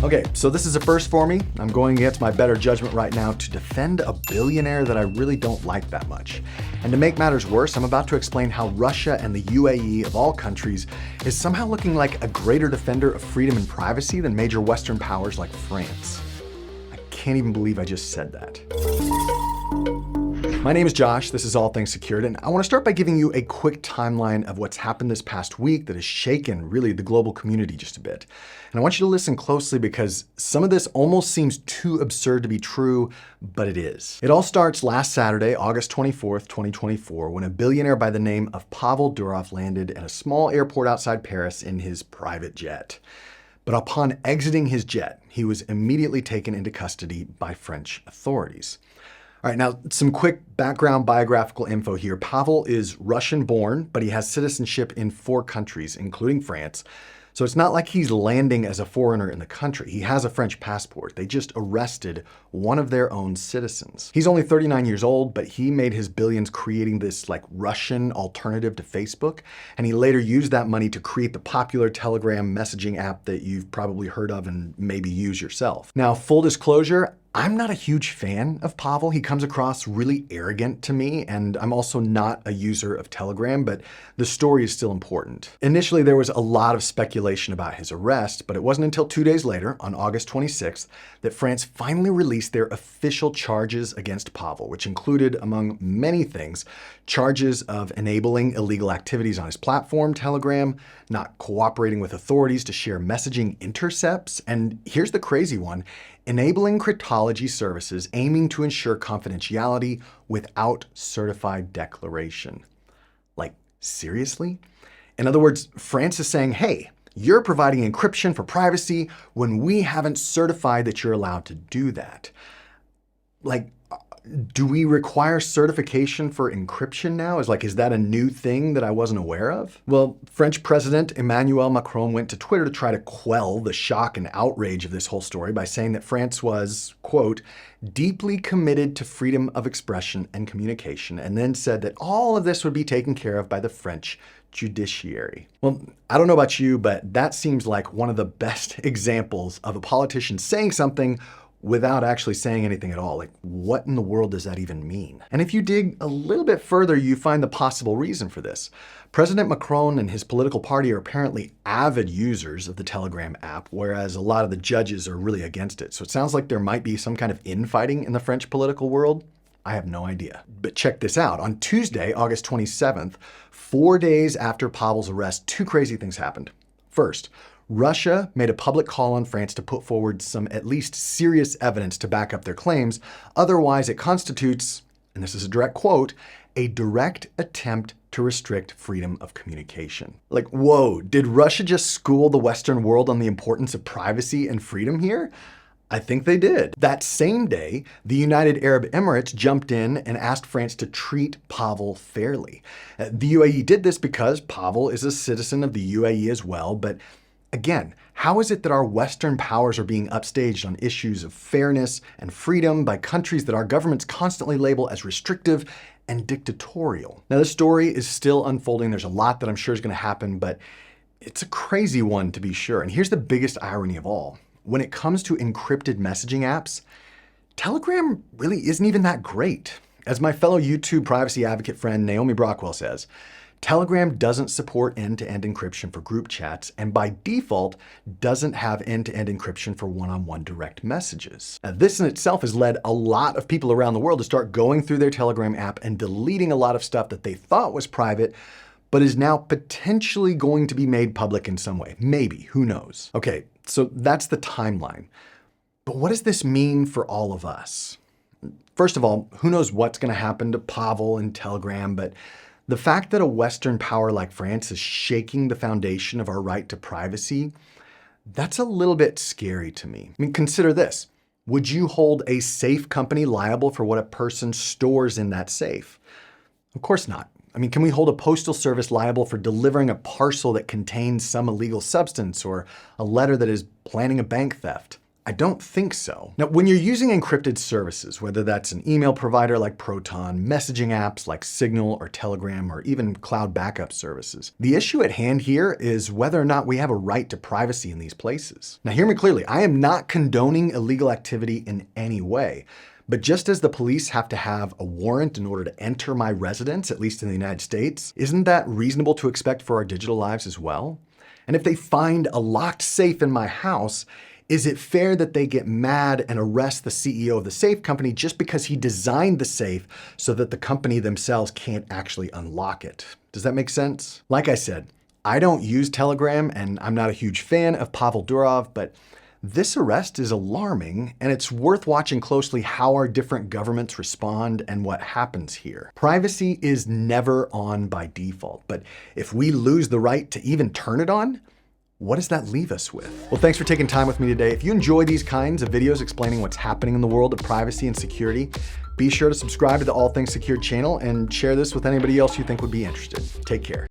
Okay, so this is a first for me. I'm going against my better judgment right now to defend a billionaire that I really don't like that much. And to make matters worse, I'm about to explain how Russia and the UAE, of all countries, is somehow looking like a greater defender of freedom and privacy than major Western powers like France. I can't even believe I just said that. My name is Josh, this is All Things Secured, and I want to start by giving you a quick timeline of what's happened this past week that has shaken, really, the global community just a bit. And I want you to listen closely because some of this almost seems too absurd to be true, but it is. It all starts last Saturday, August 24th, 2024, when a billionaire by the name of Pavel Durov landed at a small airport outside Paris in his private jet. But upon exiting his jet, he was immediately taken into custody by French authorities. All right, now some quick background biographical info here. Pavel is Russian-born, but he has citizenship in 4 countries, including France. So it's not like he's landing as a foreigner in the country. He has a French passport. They just arrested one of their own citizens. He's only 39 years old, but he made his billions creating this Russian alternative to Facebook. And he later used that money to create the popular Telegram messaging app that you've probably heard of and maybe use yourself. Now, full disclosure, I'm not a huge fan of Pavel. He comes across really arrogant to me, and I'm also not a user of Telegram, but the story is still important. Initially, there was a lot of speculation about his arrest, but it wasn't until 2 days later, on August 26th, that France finally released their official charges against Pavel, which included, among many things, charges of enabling illegal activities on his platform, Telegram, not cooperating with authorities to share messaging intercepts, and here's the crazy one, enabling cryptology services aiming to ensure confidentiality without certified declaration. Like, seriously? In other words, France is saying, hey, you're providing encryption for privacy when we haven't certified that you're allowed to do that. Do we require certification for encryption now? Is that a new thing that I wasn't aware of? Well, French President Emmanuel Macron went to Twitter to try to quell the shock and outrage of this whole story by saying that France was, quote, deeply committed to freedom of expression and communication, and then said that all of this would be taken care of by the French judiciary. Well, I don't know about you, but that seems like one of the best examples of a politician saying something without actually saying anything at all. What in the world does that even mean? And if you dig a little bit further, you find the possible reason for this. President Macron and his political party are apparently avid users of the Telegram app, whereas a lot of the judges are really against it. So it sounds like there might be some kind of infighting in the French political world. I have no idea. But check this out. On Tuesday, August 27th, 4 days after Pavel's arrest, 2 crazy things happened. First, Russia made a public call on France to put forward some at least serious evidence to back up their claims. Otherwise, it constitutes, and this is a direct quote, a direct attempt to restrict freedom of communication. Whoa, did Russia just school the Western world on the importance of privacy and freedom here? I think they did. That same day, the United Arab Emirates jumped in and asked France to treat Pavel fairly. The UAE did this because Pavel is a citizen of the UAE as well, but again, how is it that our Western powers are being upstaged on issues of fairness and freedom by countries that our governments constantly label as restrictive and dictatorial? Now, this story is still unfolding. There's a lot that I'm sure is going to happen, but it's a crazy one to be sure. And here's the biggest irony of all. When it comes to encrypted messaging apps, Telegram really isn't even that great. As my fellow YouTube privacy advocate friend Naomi Brockwell says, Telegram doesn't support end-to-end encryption for group chats, and by default, doesn't have end-to-end encryption for one-on-one direct messages. Now, this in itself has led a lot of people around the world to start going through their Telegram app and deleting a lot of stuff that they thought was private, but is now potentially going to be made public in some way. Maybe, who knows? Okay, so that's the timeline. But what does this mean for all of us? First of all, who knows what's going to happen to Pavel and Telegram, but the fact that a Western power like France is shaking the foundation of our right to privacy, that's a little bit scary to me. I mean, consider this. Would you hold a safe company liable for what a person stores in that safe? Of course not. I mean, can we hold a postal service liable for delivering a parcel that contains some illegal substance or a letter that is planning a bank theft? I don't think so. Now, when you're using encrypted services, whether that's an email provider like Proton, messaging apps like Signal or Telegram, or even cloud backup services, the issue at hand here is whether or not we have a right to privacy in these places. Now, hear me clearly. I am not condoning illegal activity in any way. But just as the police have to have a warrant in order to enter my residence, at least in the United States, isn't that reasonable to expect for our digital lives as well? And if they find a locked safe in my house, is it fair that they get mad and arrest the CEO of the safe company just because he designed the safe so that the company themselves can't actually unlock it? Does that make sense? Like I said, I don't use Telegram and I'm not a huge fan of Pavel Durov, but this arrest is alarming, and it's worth watching closely how our different governments respond and what happens here. Privacy is never on by default, but if we lose the right to even turn it on, what does that leave us with? Well, thanks for taking time with me today. If you enjoy these kinds of videos explaining what's happening in the world of privacy and security, be sure to subscribe to the All Things Secure channel and share this with anybody else you think would be interested. Take care.